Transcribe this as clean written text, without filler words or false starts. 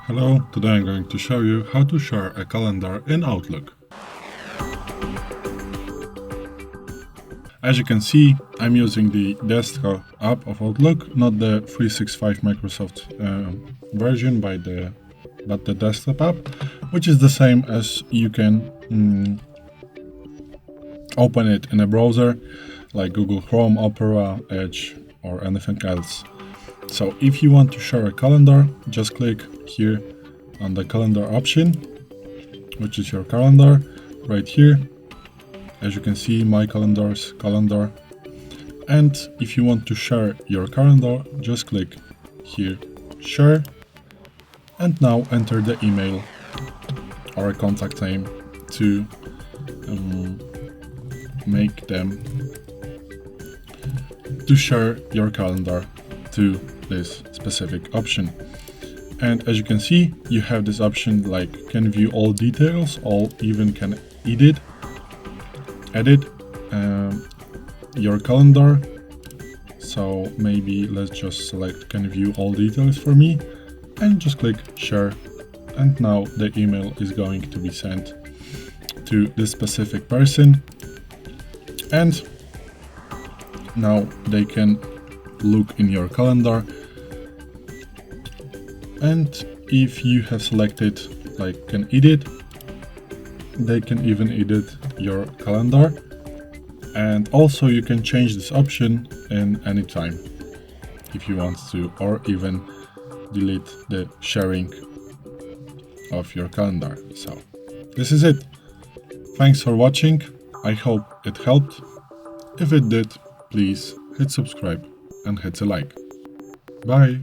Hello, today I'm going to show you how to share a calendar in Outlook. As you can see, I'm using the desktop app of Outlook, not the 365 Microsoft version but the desktop app, which is the same as you can open it in a browser like Google Chrome, Opera, Edge, or anything else. So if you want to share a calendar, just click here on the calendar option, which is your calendar right here. As you can see, my calendar's calendar. And if you want to share your calendar, just click here, share. And now enter the email or a contact name to make them to share your calendar to this specific option. And as you can see, you have this option like can view all details, or even can edit your calendar. So maybe let's just select can view all details for me and just click share. And now the email is going to be sent to this specific person. And now they can look in your calendar. And if you have selected like can edit, they can even edit your calendar. And also you can change this option in any time if you want to, or even delete the sharing of your calendar. So this is it. Thanks for watching. I hope it helped. If it did, please hit subscribe and hit a like. Bye.